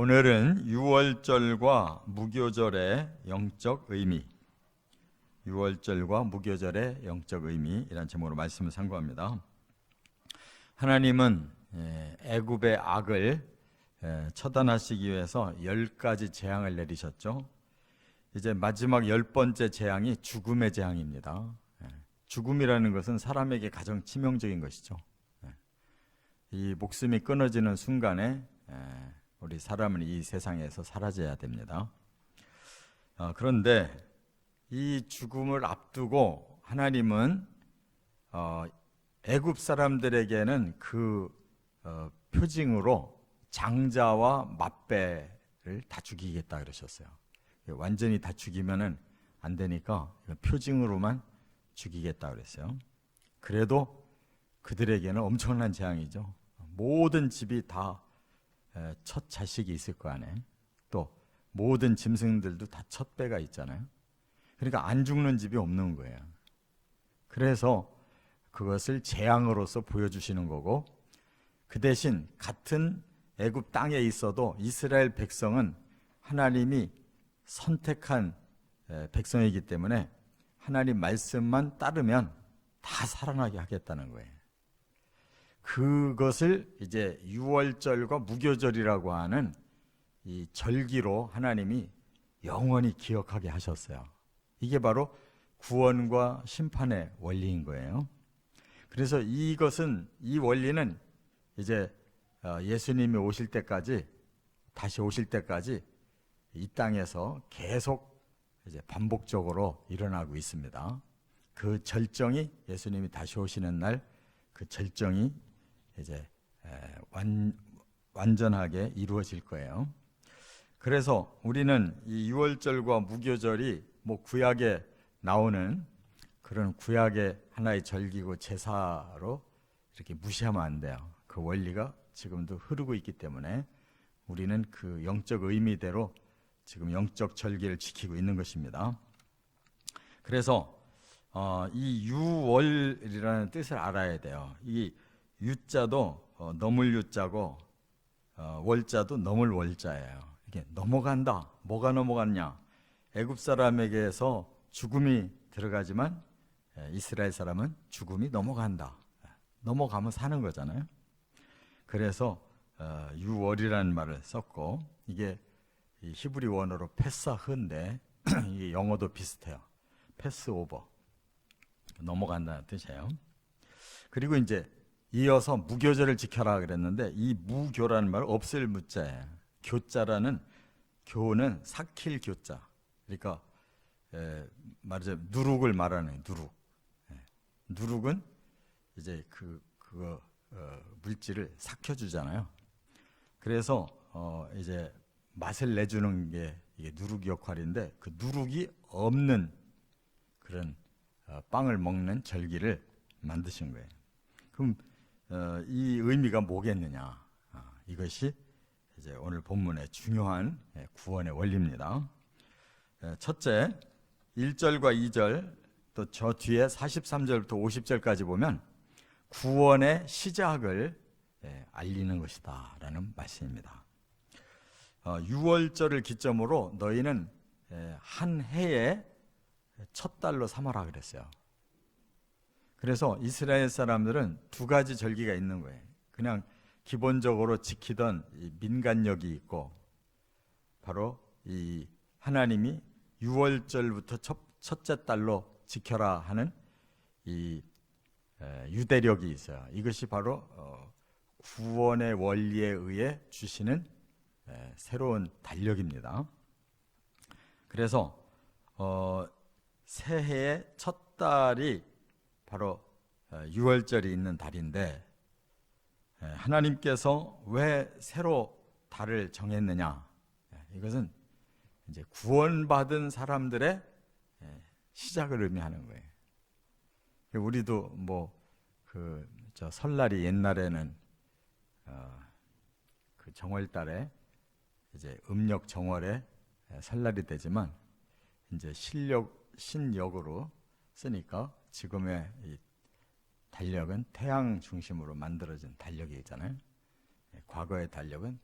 오늘은 유월절과 무교절의 영적 의미, 유월절과 무교절의 영적 의미이란 제목으로 말씀을 상고합니다. 하나님은 애굽의 악을 처단하시기 위해서 10가지 재앙을 내리셨죠. 이제 마지막 10번째 재앙이 죽음의 재앙입니다. 죽음이라는 것은 사람에게 가장 치명적인 것이죠. 이 목숨이 끊어지는 순간에 우리 사람은 이 세상에서 사라져야 됩니다. 그런데 이 죽음을 앞두고 하나님은 애굽 사람들에게는 그 표징으로 장자와 맏배를 다 죽이겠다 그러셨어요. 완전히 다 죽이면은 안 되니까 표징으로만 죽이겠다 그랬어요. 그래도 그들에게는 엄청난 재앙이죠. 모든 집이 다 첫 자식이 있을 거 아니에요. 또 모든 짐승들도 다 첫 배가 있잖아요. 그러니까 안 죽는 집이 없는 거예요. 그래서 그것을 재앙으로서 보여주시는 거고, 그 대신 같은 애굽 땅에 있어도 이스라엘 백성은 하나님이 선택한 백성이기 때문에 하나님 말씀만 따르면 다 살아나게 하겠다는 거예요. 그것을 이제 유월절과 무교절이라고 하는 이 절기로 하나님이 영원히 기억하게 하셨어요. 이게 바로 구원과 심판의 원리인 거예요. 그래서 이 원리는 이제 예수님이 오실 때까지, 다시 오실 때까지 이 땅에서 계속 이제 반복적으로 일어나고 있습니다. 그 절정이, 예수님이 다시 오시는 날 그 절정이 이제 완전하게 이루어질 거예요. 그래서 우리는 이 유월절과 무교절이 뭐 구약에 나오는 그런 구약의 하나의 절기고 제사로 이렇게 무시하면 안 돼요. 그 원리가 지금도 흐르고 있기 때문에 우리는 그 영적 의미대로 지금 영적 절기를 지키고 있는 것입니다. 그래서 이 유월이라는 뜻을 알아야 돼요. 이 유자도 넘을 유자고 월자도 넘을 월자예요. 이게 넘어간다. 뭐가 넘어갔냐? 애굽 사람에게서 죽음이 들어가지만 이스라엘 사람은 죽음이 넘어간다. 넘어가면 사는 거잖아요. 그래서 유월이라는 말을 썼고, 이게 히브리 원어로 패사흐인데 이게 영어도 비슷해요. 패스오버, 넘어간다는 뜻이에요. 그리고 이제 이어서 무교절을 지켜라 그랬는데, 이 무교라는 말은 없앨 무자예요. 교자라는, 교는 삭힐 교자. 그러니까 말하자면 누룩을 말하는 누룩. 누룩은 이제 그거 물질을 삭혀주잖아요. 그래서 이제 맛을 내주는 게 이게 누룩 역할인데, 그 누룩이 없는 그런 빵을 먹는 절기를 만드신 거예요. 그럼 이 의미가 뭐겠느냐? 이것이 이제 오늘 본문의 중요한 구원의 원리입니다. 첫째, 1절과 2절, 또 저 뒤에 43절부터 50절까지 보면 구원의 시작을 알리는 것이다 라는 말씀입니다. 유월절을 기점으로 너희는 한 해의 첫 달로 삼아라 그랬어요. 그래서 이스라엘 사람들은 두 가지 절기가 있는 거예요. 그냥 기본적으로 지키던 이 민간력이 있고, 바로 이 하나님이 유월절부터 첫째 달로 지켜라 하는 이 유대력이 있어요. 이것이 바로 구원의 원리에 의해 주시는 새로운 달력입니다. 그래서 새해의 첫 달이 바로 유월절이 있는 달인데, 하나님께서 왜 새로 달을 정했느냐? 이것은 이제 구원받은 사람들의 시작을 의미하는 거예요. 우리도 설날이 옛날에는 그 정월달에 이제 음력 정월에 설날이 되지만, 이제 신력으로 쓰니까 지금의 이 달력은 태양 중심으로 만들어진 달력이잖아요. 과거의 달력은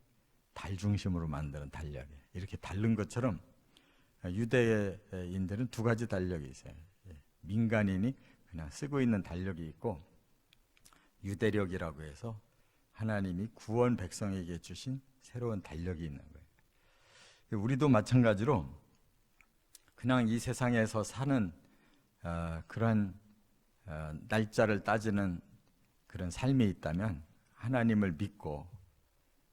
달 중심으로 만드는 달력이 이렇게 다른 것처럼 유대인들은 두 가지 달력이 있어요. 민간인이 그냥 쓰고 있는 달력이 있고 유대력이라고 해서 하나님이 구원 백성에게 주신 새로운 달력이 있는 거예요. 우리도 마찬가지로 그냥 이 세상에서 사는 그런 날짜를 따지는 그런 삶이 있다면 하나님을 믿고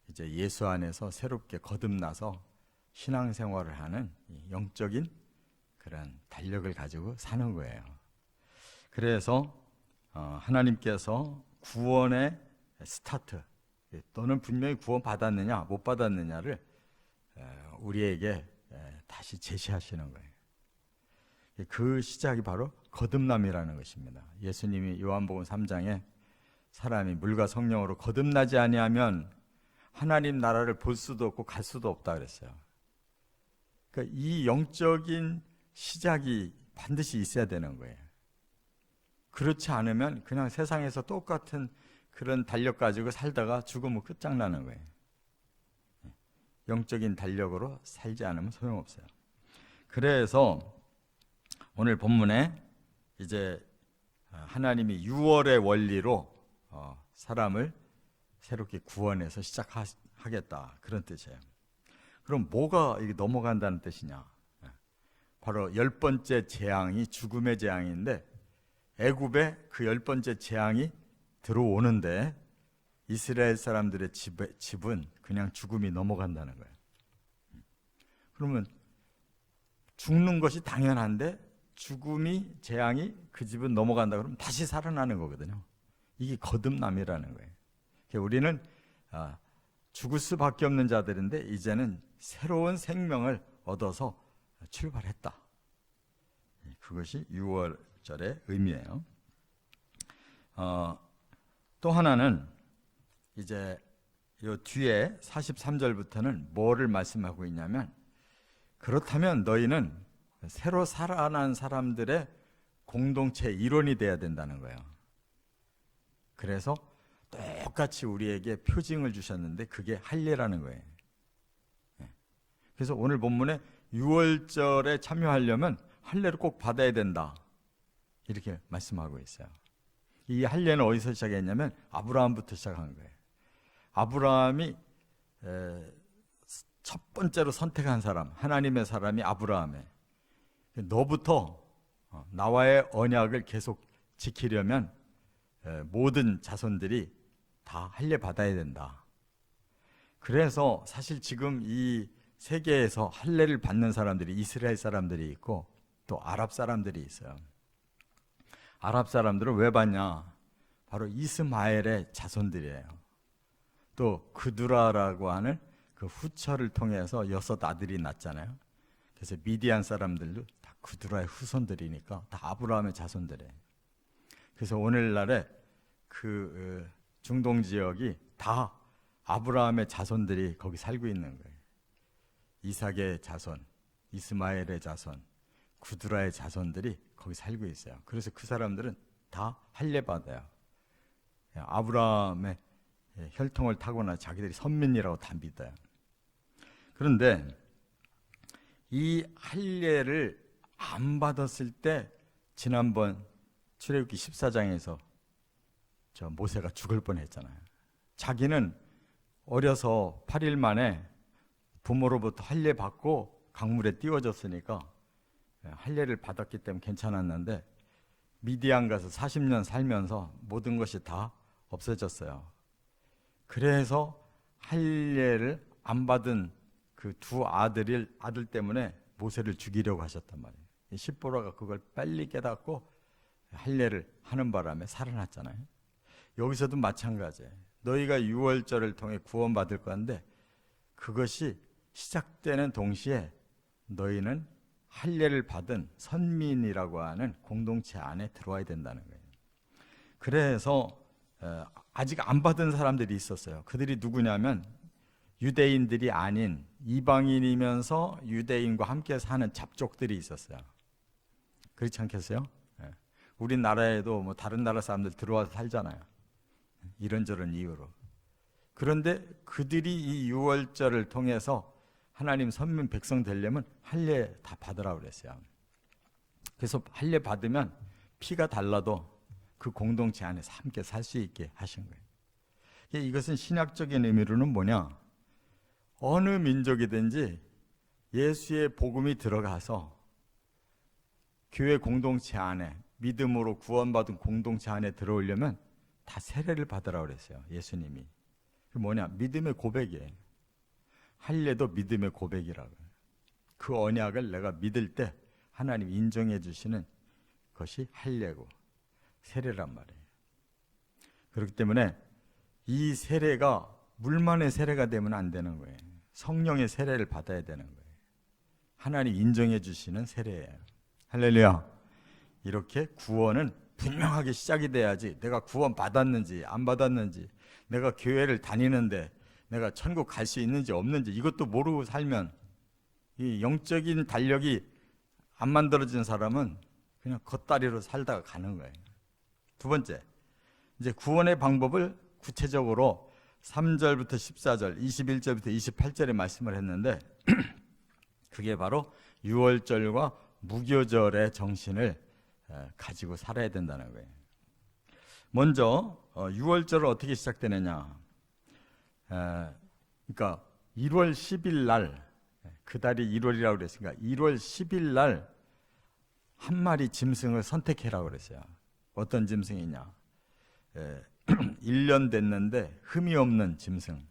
이제 예수 안에서 새롭게 거듭나서 신앙생활을 하는 영적인 그런 달력을 가지고 사는 거예요. 그래서 하나님께서 구원의 스타트 또는 분명히 구원 받았느냐 못 받았느냐를 우리에게 다시 제시하시는 거예요. 그 시작이 바로 거듭남이라는 것입니다. 예수님이 요한복음 3장에 사람이 물과 성령으로 거듭나지 아니하면 하나님 나라를 볼 수도 없고 갈 수도 없다 그랬어요. 그러니까 이 영적인 시작이 반드시 있어야 되는 거예요. 그렇지 않으면 그냥 세상에서 똑같은 그런 달력 가지고 살다가 죽으면 끝장나는 거예요. 영적인 달력으로 살지 않으면 소용없어요. 그래서 오늘 본문에 이제 하나님이 6월의 원리로 사람을 새롭게 구원해서 시작하겠다 그런 뜻이에요. 그럼 뭐가 이게 넘어간다는 뜻이냐? 바로 10번째 재앙이 죽음의 재앙인데 애굽에 그 10번째 재앙이 들어오는데 이스라엘 사람들의 집은 그냥 죽음이 넘어간다는 거예요. 그러면 죽는 것이 당연한데 죽음이 재앙이 그 집은 넘어간다 그러면 다시 살아나는 거거든요. 이게 거듭남이라는 거예요. 우리는 죽을 수밖에 없는 자들인데 이제는 새로운 생명을 얻어서 출발했다. 그것이 6월절의 의미예요. 또 하나는 이제 이 뒤에 43절부터는 뭐를 말씀하고 있냐면 그렇다면 너희는 새로 살아난 사람들의 공동체 일원이 돼야 된다는 거예요. 그래서 똑같이 우리에게 표징을 주셨는데 그게 할례라는 거예요. 그래서 오늘 본문에 6월절에 참여하려면 할례를 꼭 받아야 된다 이렇게 말씀하고 있어요. 이 할례는 어디서 시작했냐면 아브라함부터 시작한 거예요. 아브라함이 첫 번째로 선택한 사람, 하나님의 사람이 아브라함이에요. 너부터 나와의 언약을 계속 지키려면 모든 자손들이 다 할례 받아야 된다. 그래서 사실 지금 이 세계에서 할례를 받는 사람들이 이스라엘 사람들이 있고 또 아랍 사람들이 있어요. 아랍 사람들은 왜 받냐? 바로 이스마엘의 자손들이에요. 또 그두라라고 하는 그 후처를 통해서 6 아들이 낳잖아요. 그래서 미디안 사람들도 다 그두라의 후손들이니까 다 아브라함의 자손들이에요. 그래서 오늘날에 그 중동 지역이 다 아브라함의 자손들이 거기 살고 있는 거예요. 이삭의 자손, 이스마엘의 자손, 구두라의 자손들이 거기 살고 있어요. 그래서 그 사람들은 다 할례 받아요. 아브라함의 혈통을 타고나 자기들이 선민이라고 다 믿어요. 그런데 이 할례를 안 받았을 때 지난번 출애굽기 14장에서 저 모세가 죽을 뻔했잖아요. 자기는 어려서 8일 만에 부모로부터 할례 받고 강물에 띄워졌으니까 할례를 받았기 때문에 괜찮았는데 미디안 가서 40년 살면서 모든 것이 다 없어졌어요. 그래서 할례를 안 받은 그 두 아들 때문에 모세를 죽이려고 하셨단 말이에요. 십보라가 그걸 빨리 깨닫고 할례를 하는 바람에 살아났잖아요. 여기서도 마찬가지예요. 너희가 6월절을 통해 구원받을 건데 그것이 시작되는 동시에 너희는 할례를 받은 선민이라고 하는 공동체 안에 들어와야 된다는 거예요. 그래서 아직 안 받은 사람들이 있었어요. 그들이 누구냐면 유대인들이 아닌 이방인이면서 유대인과 함께 사는 잡족들이 있었어요. 그렇지 않겠어요? 우리나라에도 뭐 다른 나라 사람들 들어와서 살잖아요. 이런저런 이유로. 그런데 그들이 이 유월절을 통해서 하나님 선민 백성 되려면 할례 다 받으라고 그랬어요. 그래서 할례 받으면 피가 달라도 그 공동체 안에서 함께 살 수 있게 하신 거예요. 이것은 신학적인 의미로는 뭐냐? 어느 민족이든지 예수의 복음이 들어가서 교회 공동체 안에 믿음으로 구원받은 공동체 안에 들어오려면 다 세례를 받으라고 그랬어요. 예수님이. 그 뭐냐? 믿음의 고백이에요. 할례도 믿음의 고백이라고. 그 언약을 내가 믿을 때 하나님 인정해 주시는 것이 할례고 세례란 말이에요. 그렇기 때문에 이 세례가 물만의 세례가 되면 안 되는 거예요. 성령의 세례를 받아야 되는 거예요. 하나님 인정해 주시는 세례예요. 할렐루야. 이렇게 구원은 분명하게 시작이 돼야지 내가 구원 받았는지 안 받았는지, 내가 교회를 다니는데 내가 천국 갈 수 있는지 없는지 이것도 모르고 살면 이 영적인 달력이 안 만들어진 사람은 그냥 겉다리로 살다가 가는 거예요. 두 번째, 이제 구원의 방법을 구체적으로 3절부터 14절, 21절부터 28절에 말씀을 했는데 그게 바로 유월절과 무교절의 정신을 가지고 살아야 된다는 거예요. 먼저 유월절은 어떻게 시작되느냐? 그러니까 1월 10일 날, 그 달이 1월이라고 그랬으니까 1월 10일 날 한 마리 짐승을 선택해라고 그랬어요. 어떤 짐승이냐? 1년 됐는데 흠이 없는 짐승,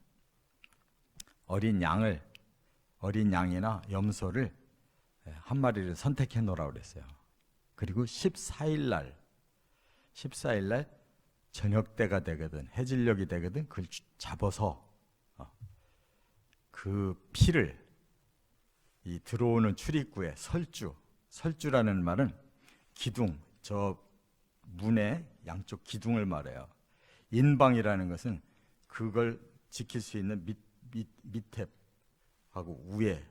어린 양이나 염소를 한 마리를 선택해 놓으라고 그랬어요. 그리고 14일 날 저녁 때가 되거든, 해질녘이 되거든, 그걸 잡아서 그 피를 이 들어오는 출입구에 설주라는 말은 기둥, 저 문의 양쪽 기둥을 말해요. 인방이라는 것은 그걸 지킬 수 있는 밑에 하고 위에.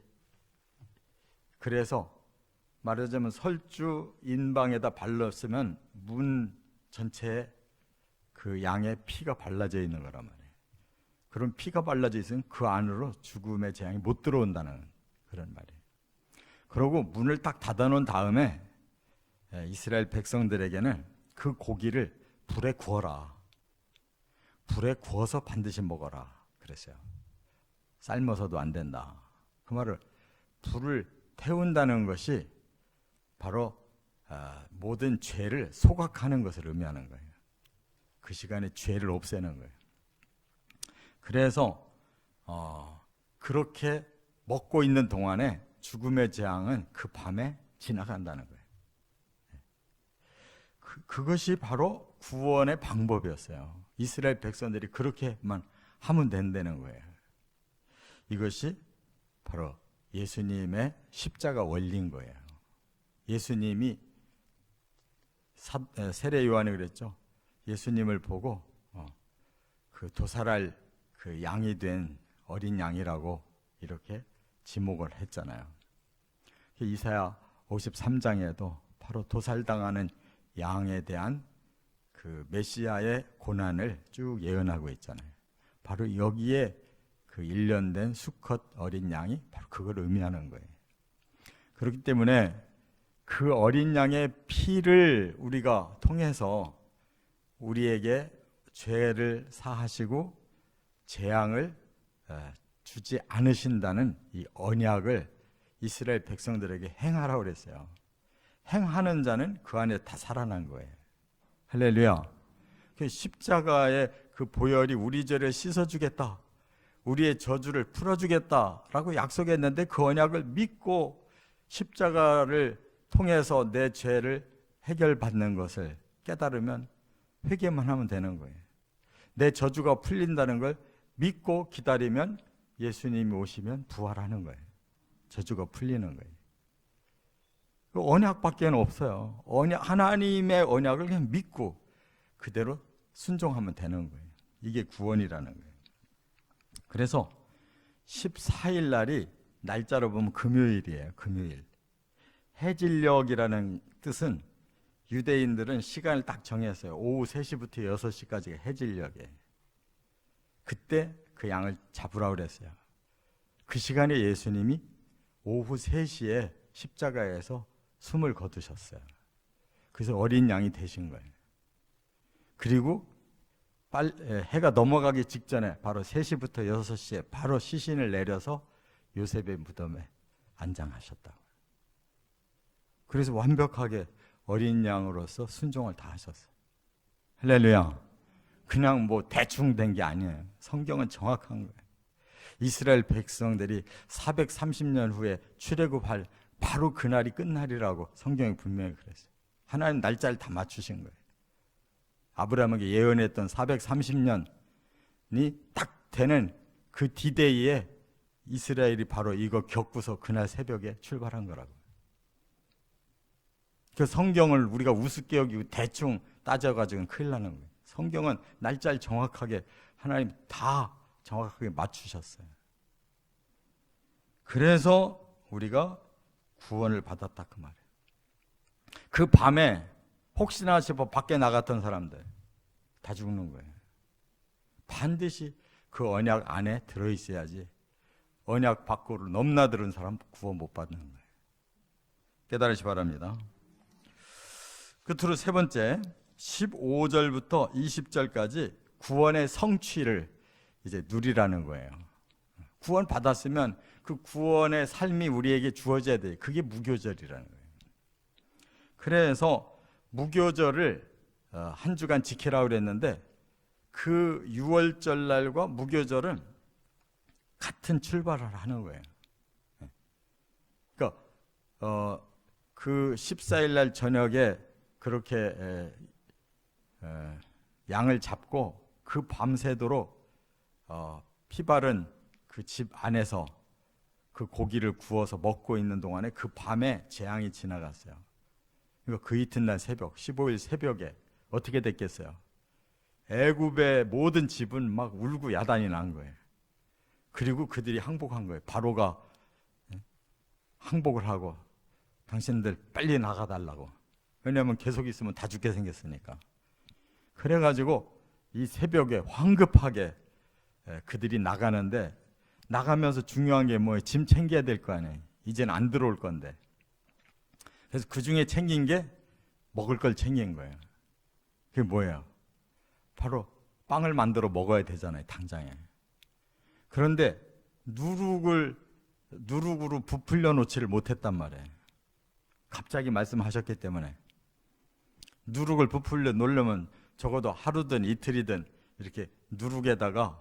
그래서 말하자면 설주 인방에다 발랐으면 문 전체에 그 양의 피가 발라져 있는 거란 말이에요. 그럼 피가 발라져 있으면 그 안으로 죽음의 재앙이 못 들어온다는 그런 말이에요. 그러고 문을 딱 닫아놓은 다음에 이스라엘 백성들에게는 그 고기를 불에 구워라. 불에 구워서 반드시 먹어라 그랬어요. 삶아서도 안 된다. 그 말을 불을 태운다는 것이 바로 모든 죄를 소각하는 것을 의미하는 거예요. 그 시간에 죄를 없애는 거예요. 그래서 그렇게 먹고 있는 동안에 죽음의 재앙은 그 밤에 지나간다는 거예요. 그것이 바로 구원의 방법이었어요. 이스라엘 백성들이 그렇게만 하면 된다는 거예요. 이것이 바로 예수님의 십자가 원리인 거예요. 예수님이 세례 요한이 그랬죠. 예수님을 보고 그 도살할 그 양이 된 어린 양이라고 이렇게 지목을 했잖아요. 이사야 53장에도 바로 도살당하는 양에 대한 그 메시아의 고난을 쭉 예언하고 있잖아요. 바로 여기에 그 1년 된 수컷 어린 양이 바로 그걸 의미하는 거예요. 그렇기 때문에 그 어린 양의 피를 우리가 통해서 우리에게 죄를 사하시고 재앙을 주지 않으신다는 이 언약을 이스라엘 백성들에게 행하라고 그랬어요. 행하는 자는 그 안에 다 살아난 거예요. 할렐루야. 십자가의 그 보혈이 우리 죄를 씻어주겠다, 우리의 저주를 풀어주겠다라고 약속했는데 그 언약을 믿고 십자가를 통해서 내 죄를 해결받는 것을 깨달으면 회개만 하면 되는 거예요. 내 저주가 풀린다는 걸 믿고 기다리면 예수님이 오시면 부활하는 거예요. 저주가 풀리는 거예요. 그 언약밖에 없어요. 하나님의 언약을 그냥 믿고 그대로 순종하면 되는 거예요. 이게 구원이라는 거예요. 그래서 14일 날이 날짜로 보면 금요일이에요. 금요일. 해질녘이라는 뜻은 유대인들은 시간을 딱 정했어요. 오후 3시부터 6시까지가 해질녘이에요. 그때 그 양을 잡으라고 그랬어요. 그 시간에 예수님이 오후 3시에 십자가에서 숨을 거두셨어요. 그래서 어린 양이 되신 거예요. 그리고 해가 넘어가기 직전에 바로 3시부터 6시에 바로 시신을 내려서 요셉의 무덤에 안장하셨다고. 그래서 완벽하게 어린 양으로서 순종을 다 하셨어요. 할렐루야. 그냥 뭐 대충 된 게 아니에요. 성경은 정확한 거예요. 이스라엘 백성들이 430년 후에 출애굽할 바로 그날이 끝날이라고 성경이 분명히 그랬어요. 하나님 날짜를 다 맞추신 거예요. 아브라함에게 예언했던 430년이 딱 되는 그 디데이에 이스라엘이 바로 이거 겪고서 그날 새벽에 출발한 거라고. 그 성경을 우리가 우습게 여기고 대충 따져가지고는 큰일 나는 거예요. 성경은 날짜를 정확하게 하나님 다 정확하게 맞추셨어요. 그래서 우리가 구원을 받았다 그 말이에요. 그 밤에 혹시나 싶어 밖에 나갔던 사람들 다 죽는 거예요. 반드시 그 언약 안에 들어있어야지 언약 밖으로 넘나드는 사람 구원 못 받는 거예요. 깨달으시 바랍니다. 끝으로 세 번째 15절부터 20절까지 구원의 성취를 이제 누리라는 거예요. 구원 받았으면 그 구원의 삶이 우리에게 주어져야 돼요. 그게 무교절이라는 거예요. 그래서 무교절을 한 주간 지키라고 그랬는데 그 6월절 날과 무교절은 같은 출발을 하는 거예요. 그러니까 그 14일 날 저녁에 그렇게 양을 잡고 그 밤새도록 피 바른 그 집 안에서 그 고기를 구워서 먹고 있는 동안에 그 밤에 재앙이 지나갔어요. 그러니까 그 이튿날 새벽 15일 새벽에 어떻게 됐겠어요? 애굽의 모든 집은 막 울고 야단이 난 거예요. 그리고 그들이 항복한 거예요. 바로가 항복을 하고 당신들 빨리 나가달라고. 왜냐하면 계속 있으면 다 죽게 생겼으니까. 그래가지고 이 새벽에 황급하게 그들이 나가는데 나가면서 중요한 게 뭐예요? 짐 챙겨야 될 거 아니에요. 이제는 안 들어올 건데. 그래서 그 중에 챙긴 게 먹을 걸 챙긴 거예요. 그게 뭐예요? 바로 빵을 만들어 먹어야 되잖아요, 당장에. 그런데 누룩으로 부풀려 놓지를 못했단 말이에요. 갑자기 말씀하셨기 때문에. 누룩을 부풀려 놓으려면 적어도 하루든 이틀이든 이렇게 누룩에다가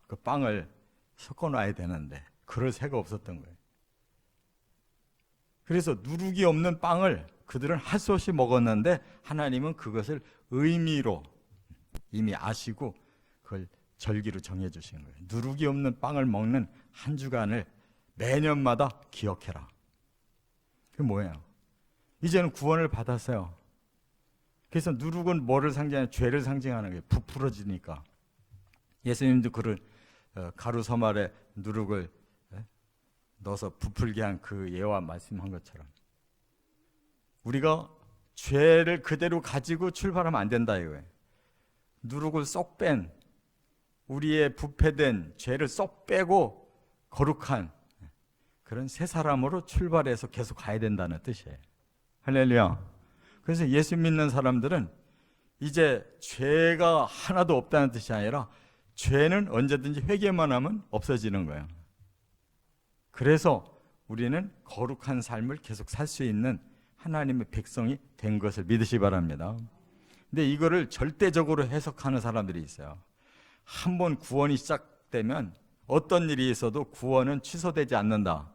그 빵을 섞어 놔야 되는데 그럴 새가 없었던 거예요. 그래서 누룩이 없는 빵을 그들은 할 수 없이 먹었는데 하나님은 그것을 의미로 이미 아시고 그걸 절기로 정해 주신 거예요. 누룩이 없는 빵을 먹는 한 주간을 매년마다 기억해라. 그게 뭐예요? 이제는 구원을 받았어요. 그래서 누룩은 뭐를 상징하냐? 죄를 상징하는 거예요. 부풀어지니까. 예수님도 그를 가루 서말에 누룩을 넣어서 부풀게 한 그 예와 말씀한 것처럼 우리가 죄를 그대로 가지고 출발하면 안 된다 이거예요. 누룩을 쏙 뺀 우리의 부패된 죄를 쏙 빼고 거룩한 그런 새 사람으로 출발해서 계속 가야 된다는 뜻이에요. 할렐루야. 그래서 예수 믿는 사람들은 이제 죄가 하나도 없다는 뜻이 아니라 죄는 언제든지 회개만 하면 없어지는 거예요. 그래서 우리는 거룩한 삶을 계속 살 수 있는 하나님의 백성이 된 것을 믿으시기 바랍니다. 근데 이거를 절대적으로 해석하는 사람들이 있어요. 한번 구원이 시작되면 어떤 일이 있어도 구원은 취소되지 않는다.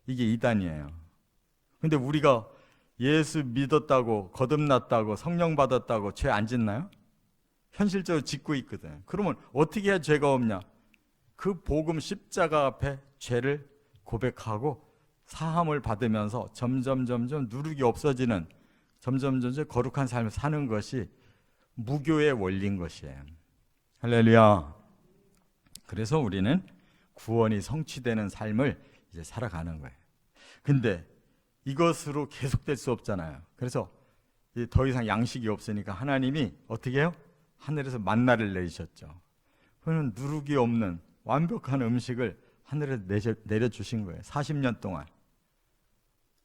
이게 이단이에요. 근데 우리가 예수 믿었다고 거듭났다고 성령 받았다고 죄 안 짓나요? 현실적으로 짓고 있거든. 그러면 어떻게 해야 죄가 없냐? 그 복음 십자가 앞에 죄를 고백하고 사함을 받으면서 점점 누룩이 없어지는 점점 거룩한 삶을 사는 것이 무교의 원리인 것이에요. 할렐루야. 그래서 우리는 구원이 성취되는 삶을 이제 살아가는 거예요. 근데 이것으로 계속될 수 없잖아요. 그래서 더 이상 양식이 없으니까 하나님이 어떻게 해요? 하늘에서 만나를 내리셨죠. 그는 누룩이 없는 완벽한 음식을 하늘에 내려주신 거예요. 40년 동안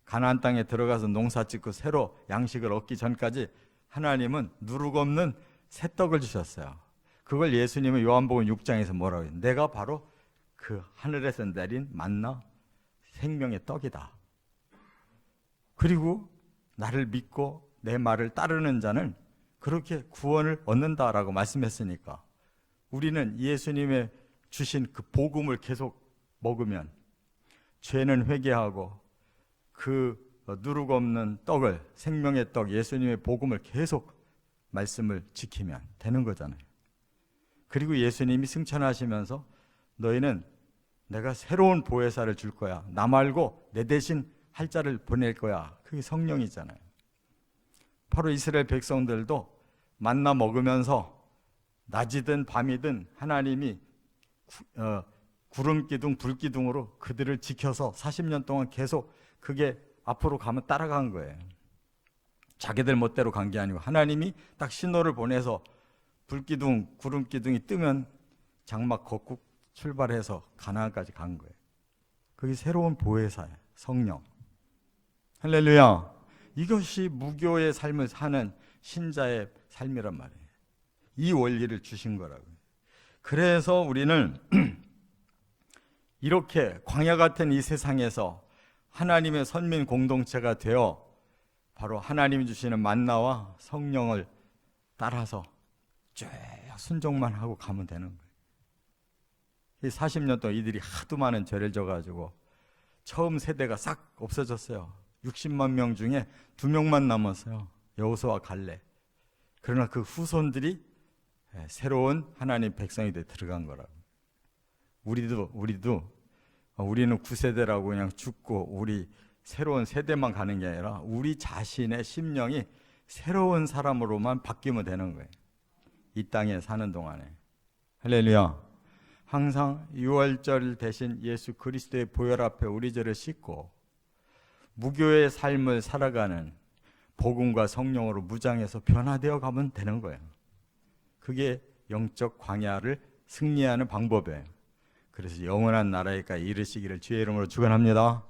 가나안 땅에 들어가서 농사 짓고 새로 양식을 얻기 전까지 하나님은 누룩 없는 새 떡을 주셨어요. 그걸 예수님은 요한복음 6장에서 뭐라고 해요? 내가 바로 그 하늘에서 내린 만나 생명의 떡이다. 그리고 나를 믿고 내 말을 따르는 자는 그렇게 구원을 얻는다라고 말씀했으니까 우리는 예수님의 주신 그 복음을 계속 먹으면 죄는 회개하고 그 누룩 없는 떡을, 생명의 떡, 예수님의 복음을 계속 말씀을 지키면 되는 거잖아요. 그리고 예수님이 승천하시면서 너희는 내가 새로운 보혜사를 줄 거야. 나 말고 내 대신 할 자를 보낼 거야. 그게 성령이잖아요. 바로 이스라엘 백성들도 만나 먹으면서 낮이든 밤이든 하나님이 구름 기둥, 불 기둥으로 그들을 지켜서 40년 동안 계속 그게 앞으로 가면 따라간 거예요. 자기들 멋대로 간 게 아니고 하나님이 딱 신호를 보내서 불 기둥, 구름 기둥이 뜨면 장막 걷고 출발해서 가나안까지 간 거예요. 그게 새로운 보혜사예요. 성령. 할렐루야. 이것이 무교의 삶을 사는 신자의 삶이란 말이에요. 이 원리를 주신 거라고요. 그래서 우리는 이렇게 광야 같은 이 세상에서 하나님의 선민 공동체가 되어 바로 하나님이 주시는 만나와 성령을 따라서 쭉 순종만 하고 가면 되는 거예요. 이 40년 동안 이들이 하도 많은 죄를 져가지고 처음 세대가 싹 없어졌어요. 60만 명 중에 2명만 남았어요. 여호수아와 갈렙. 그러나 그 후손들이 새로운 하나님 백성이 돼 들어간 거라고. 우리는 9세대라고 그냥 죽고 우리 새로운 세대만 가는 게 아니라 우리 자신의 심령이 새로운 사람으로만 바뀌면 되는 거예요. 이 땅에 사는 동안에. 할렐루야. 항상 유월절 대신 예수 그리스도의 보혈 앞에 우리 죄를 씻고 무교의 삶을 살아가는 복음과 성령으로 무장해서 변화되어 가면 되는 거예요. 그게 영적 광야를 승리하는 방법이에요. 그래서 영원한 나라에까지 이르시기를 주의 이름으로 축원합니다.